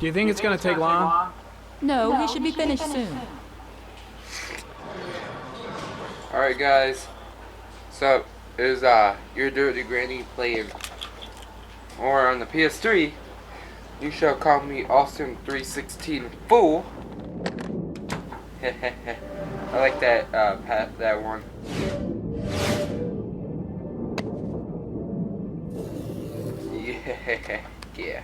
Do you think it's gonna take long? No, he should be finished soon. Alright guys, so there's Your Dirty Granny playing, or on the PS3, You Shall Call Me Austin 316 Fool. I like that that one. Yeah.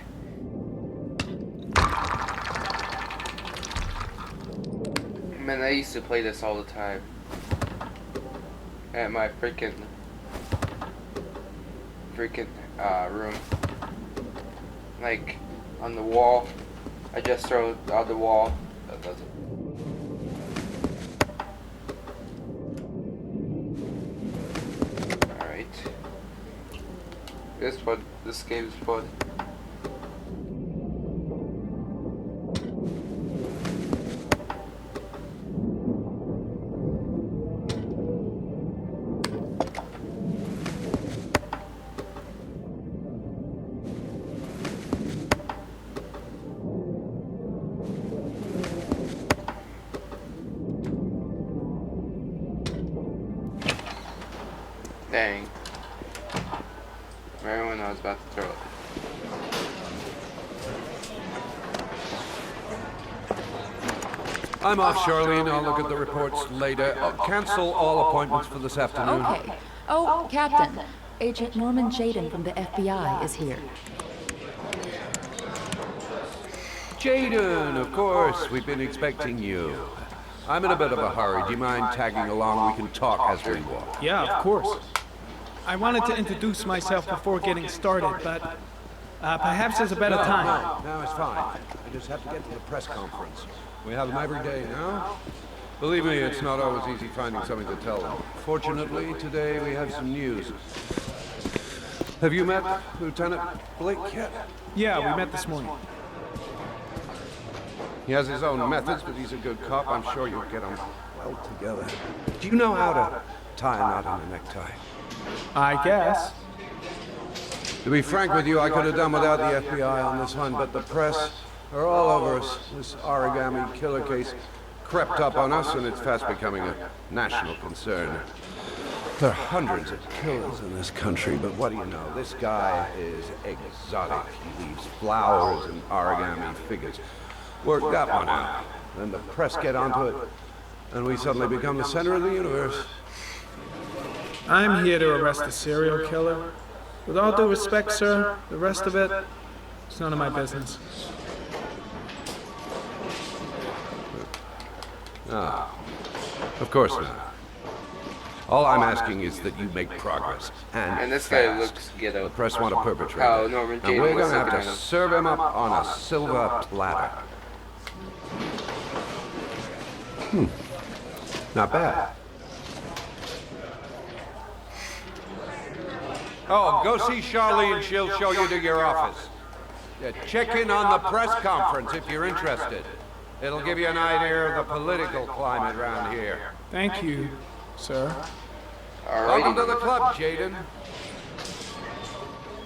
Man, I used to play this all the time at my freaking room. Like on the wall. I just throw it on the wall. That does it. Alright. This game is fun. Dang. Right when I was about to throw it. I'm off, Charlene. I'll look at the reports later. I'll cancel all appointments for this afternoon. Okay. Oh, Captain. Agent Norman Jaden from the FBI is here. Jaden, of course. We've been expecting you. I'm in a bit of a hurry. Do you mind tagging along? We can talk as we walk. Yeah, of course. I wanted to introduce myself before getting started, but perhaps there's a better time. No, it's fine. I just have to get to the press conference. We have them every day now. Believe me, it's not always easy finding something to tell them. Fortunately, today we have some news. Have you met Lieutenant Blake yet? Yeah, we met this morning. He has his own methods, but he's a good cop. I'm sure you'll get them well together. Do you know how to tie a knot in a necktie? I guess. To be frank with you, I could have done without the FBI on this one, but the press are all over us. This origami killer case crept up on us, and it's fast becoming a national concern. There are hundreds of killers in this country, but what do you know? This guy is exotic. He leaves flowers and origami figures. Work that one out. Then the press get onto it, and we suddenly become the center of the universe. I'm here to arrest a serial killer. With all due respect, sir, the rest of it, it's none of my business. Ah, of course not. All I'm asking is that you make progress, And this fast. guy looks ghetto. The press want a perpetrator. Oh, Norman and Jaden we're was gonna have looking to at him. serve him up on a silver platter. Not bad. Oh, go see Charlene. She'll show you to your office. Yeah, check in on the press conference if you're interested. It'll give you an idea of the political climate around here. Thank you, sir. Welcome to Alrighty. the club, Jaden.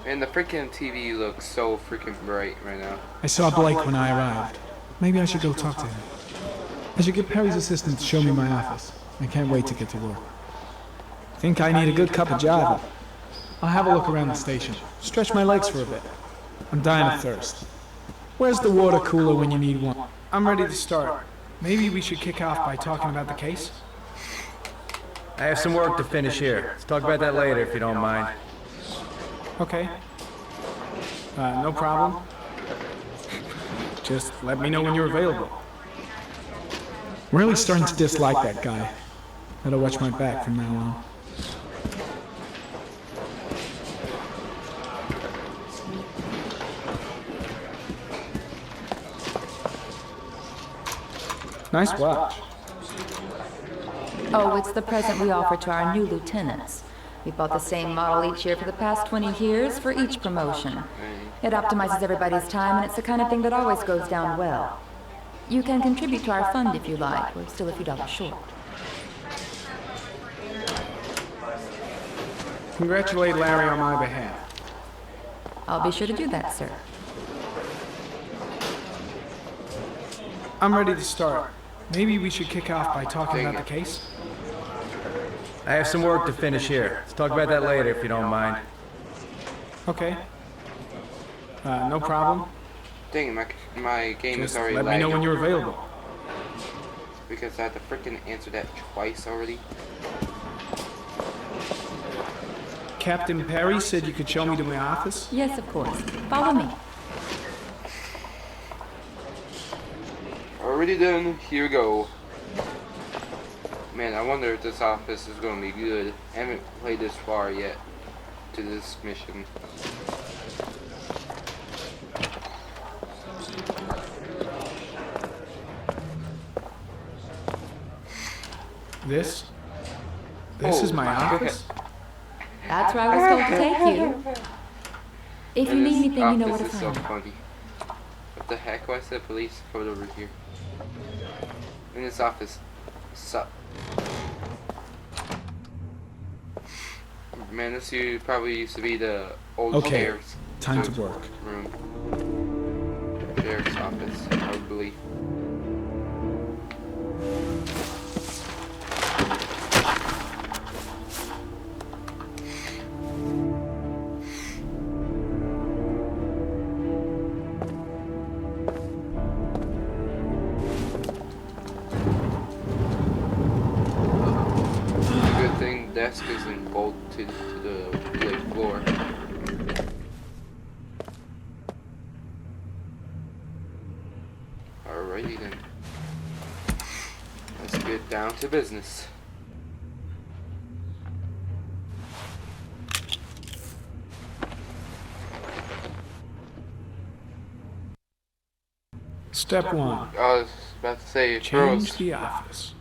And the freaking TV looks so freaking bright right now. I saw Blake when I arrived. Maybe I should go talk to him. I should get Perry's assistant to show me my office. I can't wait to get to work. Think I need a good cup of Java. I'll have a look around the station. Stretch my legs for a bit. I'm dying of thirst. Where's the water cooler when you need one? I'm ready to start. Maybe we should kick off by talking about the case? I have some work to finish here. Let's talk about that later if you don't mind. Okay. No problem. Just let me know when you're available. Really starting to dislike that guy. Better watch my back from now on. Nice watch. Oh, it's the present we offer to our new lieutenants. We bought the same model each year for the past 20 years for each promotion. It optimizes everybody's time, and it's the kind of thing that always goes down well. You can contribute to our fund if you like. We're still a few dollars short. Congratulate Larry on my behalf. I'll be sure to do that, sir. I'm ready to start. Maybe we should kick off by talking about the case? I have some work to finish here. Let's talk about that later if you don't mind. Okay. No problem. Dang it, my game is Just already let me know lagging. when you're available. Because I had to freaking answer that twice already. Captain Perry said you could show me to my office. Yes, of course. Follow me. Already done. Here we go. Man, I wonder if this office is going to be good. I haven't played this far yet to this mission. This is my office. That's where I was told to take you. If you And need this anything, you know where office to is so find me. funny. What the heck? Why is the police code over here? In this office. Sup? Man, this probably used to be the old Okay, sheriff's time to work. room. Sheriff's office, probably. Good thing desk isn't bolted to the plate floor. Alrighty then. Let's get down to business. Step 1. I was about to say, Change bros. the office.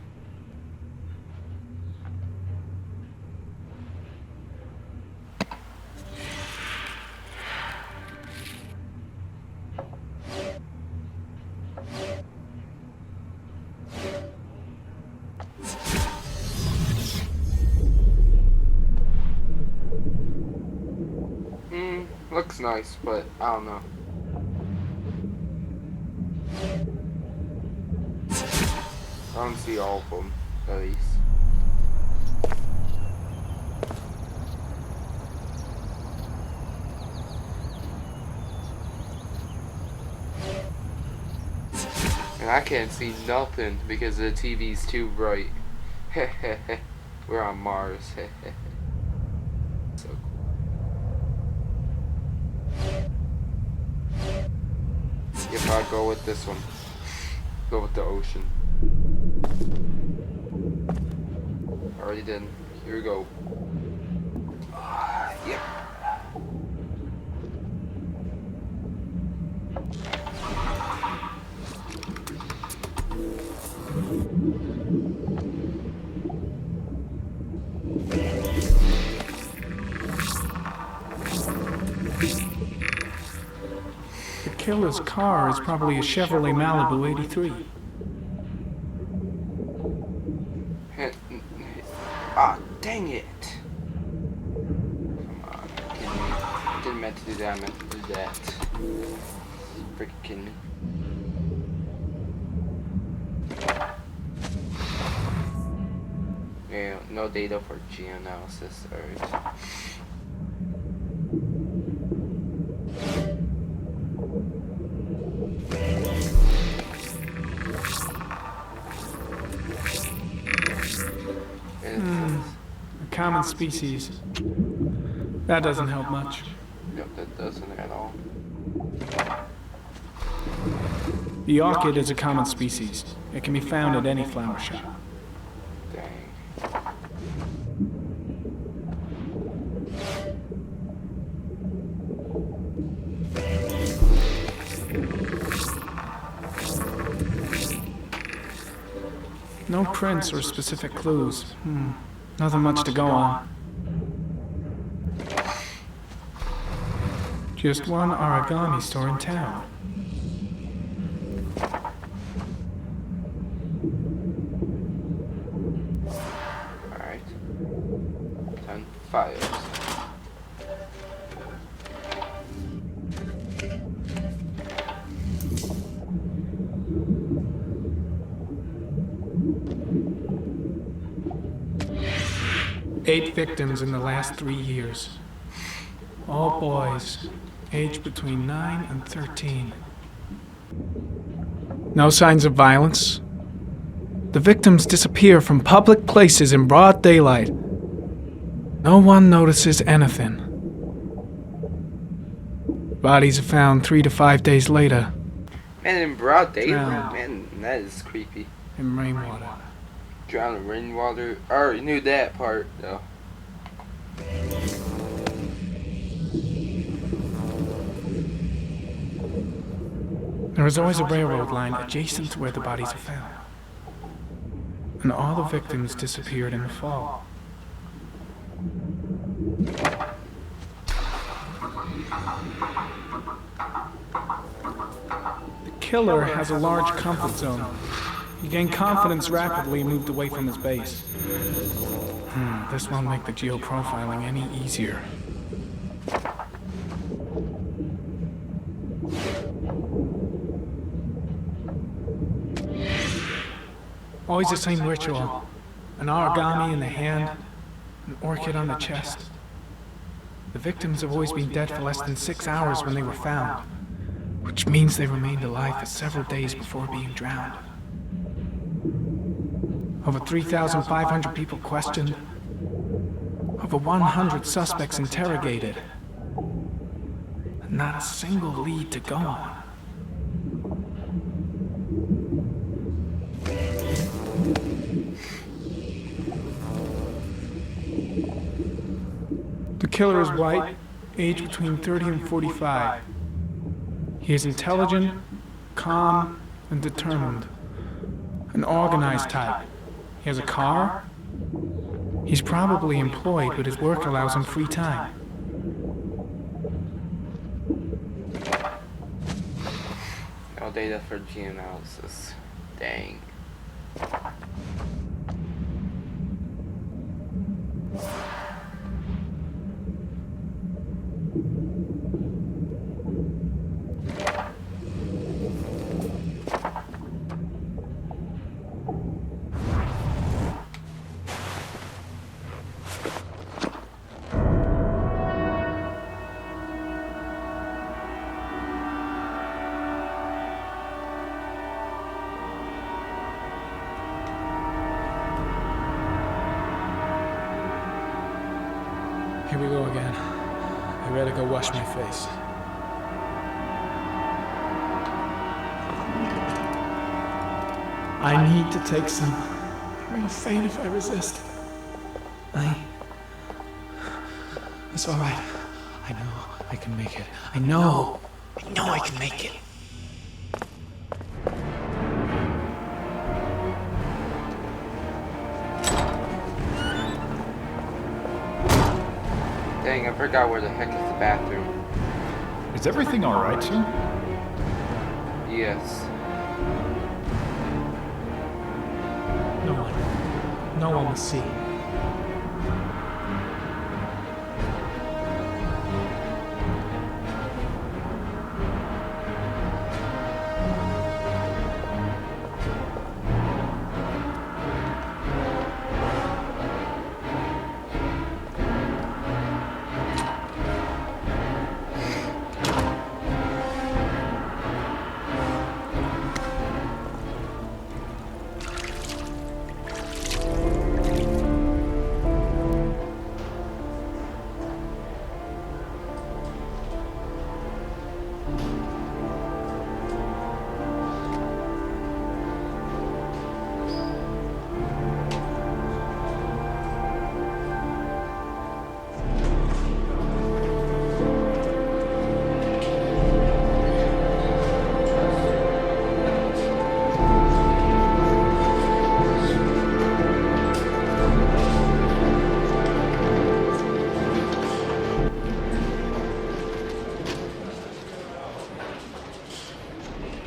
Looks nice, but I don't know. I don't see all of them, at least. And I can't see nothing because the TV's too bright. We're on Mars. So cool. If I go with this one, go with the ocean. Already done. Here we go. Yep. The killer's car is probably a Chevrolet Malibu 83. Ah, dang it. Come on, kidding me. I didn't meant to do that, I meant to do that. Freaking kidding me. Yeah, no data for geoanalysis, alright. A common species. That doesn't help much. Yep, that doesn't at all. The orchid is a common species. It can be found at any flower shop. Dang. No prints or specific clues. Nothing much to go on. Just one origami store in town. Alright. 10 files. 8 victims in the last 3 years. All boys, aged between 9 and 13. No signs of violence. The victims disappear from public places in broad daylight. No one notices anything. Bodies are found 3 to 5 days later Man, in broad daylight? Drowned. Man, that is creepy. in rainwater. Drown in rainwater. I already knew that part, though. There is always a railroad line adjacent to where the bodies are found. And all the victims disappeared in the fall. The killer has a large comfort zone. He gained confidence rapidly and moved away from his base. This won't make the geoprofiling any easier. Always the same ritual. An origami in the hand, an orchid on the chest. The victims have always been dead for less than 6 hours when they were found, which means they remained alive for several days before being drowned. Over 3,500 people questioned. Over 100 suspects interrogated. Not a single lead to go on. The killer is white, aged between 30 and 45. He is intelligent, calm, and determined. An organized type. He has a car. He's probably employed, but his work allows him free time. No data for gene analysis. Dang. Here we go again. I better go wash my face. I need to take some. I'm gonna faint if I resist. It's all right. I know I can make it. I know I can make it. Dang, I forgot where the heck is the bathroom. Is everything all right, sir? Yes. No one will see.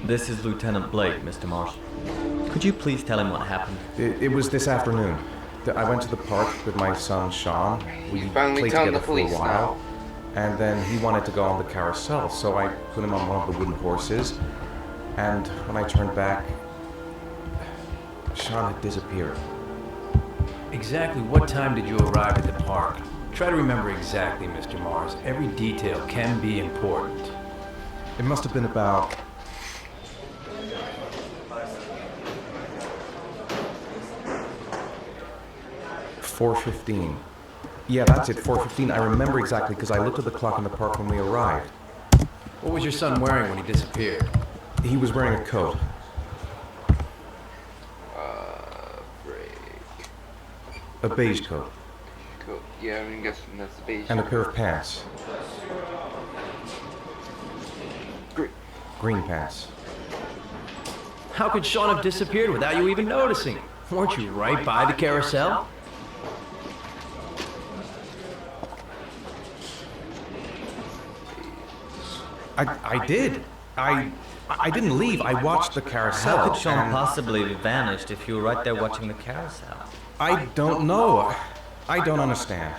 This is Lieutenant Blake, Mr. Marsh. Could you please tell him what happened? It was this afternoon. I went to the park with my son Sean. We Finally played telling together the for a police while, and then he wanted to go on the carousel, so I put him on one of the wooden horses. And when I turned back, Sean had disappeared. Exactly what time did you arrive at the park? Try to remember exactly, Mr. Mars. Every detail can be important. It must have been about 4:15. Yeah, that's it, 4:15. I remember exactly because I looked at the clock in the park when we arrived. What was your son wearing when he disappeared? He was wearing a coat. Break. A beige coat. Cool. Yeah, I'm guessing that's the beige. And a pair of pants. Green. Green pants. How could Sean have disappeared without you even noticing? Weren't you right by the carousel? I did. I didn't leave. I watched the carousel. How could Sean and possibly have vanished if you were right there watching the carousel? I don't know. I don't understand.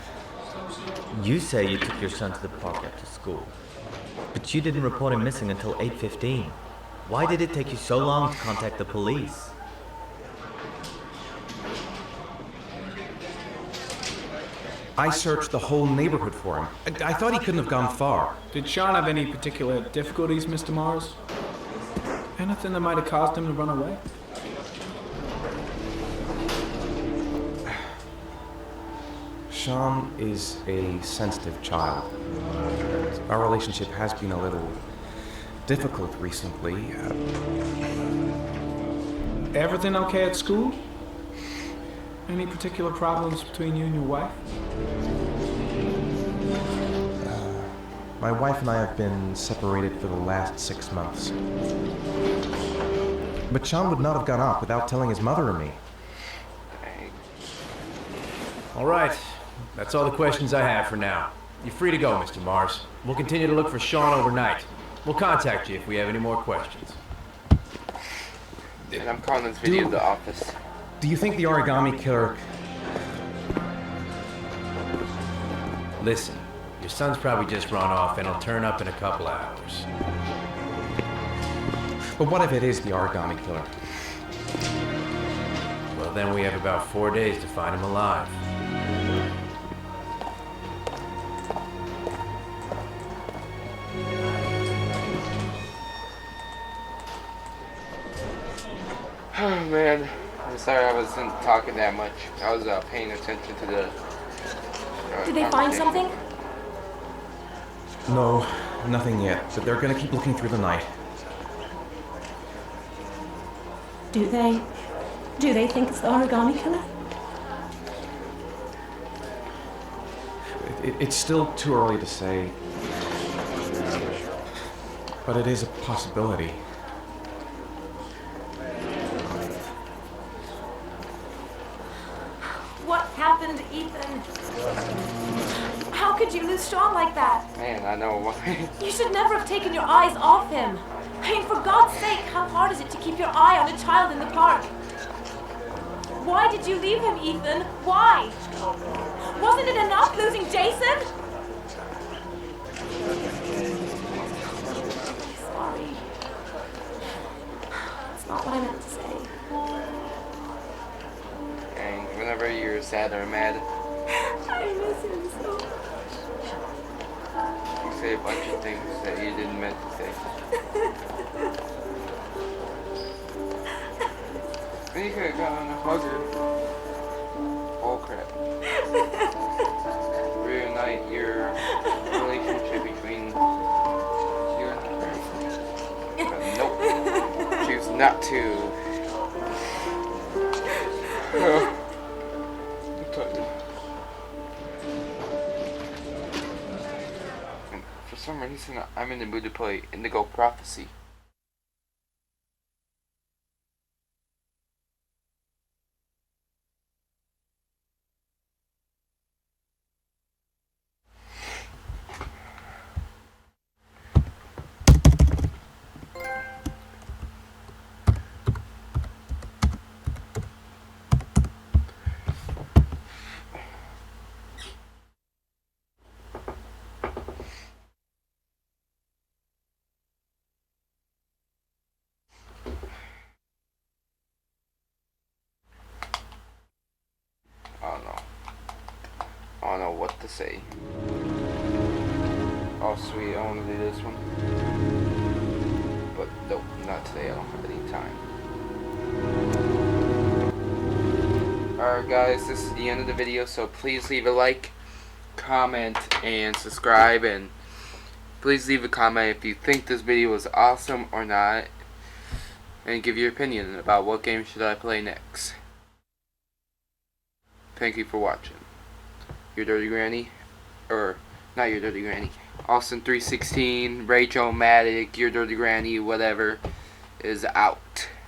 You say you took your son to the park after school, but you didn't report him missing until 8:15. Why did it take you so long to contact the police? I searched the whole neighborhood for him. I thought he couldn't have gone far. Did Sean have any particular difficulties, Mr. Mars? Anything that might have caused him to run away? Sean is a sensitive child. Our relationship has been a little difficult recently. Everything okay at school? Any particular problems between you and your wife? My wife and I have been separated for the last 6 months. But Sean would not have gone off without telling his mother or me. All right. That's all the questions I have for now. You're free to go, Mr. Mars. We'll continue to look for Sean overnight. We'll contact you if we have any more questions. And I'm calling this video The Office. Do you think the origami killer... Listen, your son's probably just run off and he'll turn up in a couple hours. But what if it is the origami killer? Well, then we have about 4 days to find him alive. Oh man, I'm sorry I wasn't talking that much. I was paying attention to the. Did they find something? No, nothing yet. But they're gonna keep looking through the night. Do they? Do they think it's the origami killer? It's still too early to say. But it is a possibility. What happened, Ethan? How could you lose Sean like that? Man, I know why. You should never have taken your eyes off him. I mean, for God's sake, how hard is it to keep your eye on a child in the park? Why did you leave him, Ethan? Why? Wasn't it enough losing Jason? Sorry. That's not what I meant to say. And whenever you're sad or mad, I miss him so you say a bunch of things that you didn't meant to say. Then you could have gone and hugged her. Oh crap. Reunite your relationship between you and her. But nope. Choose not to. I'm tired. And for some reason, I'm in the mood to play Indigo Prophecy. to say. Oh sweet, I want to do this one. But nope, not today, I don't have any time. Alright guys, this is the end of the video, so please leave a like, comment, and subscribe, and please leave a comment if you think this video was awesome or not, and give your opinion about what game should I play next. Thank you for watching. Your Dirty Granny, or not Your Dirty Granny, Austin316, Rachel Maddock, Your Dirty Granny, whatever, is out.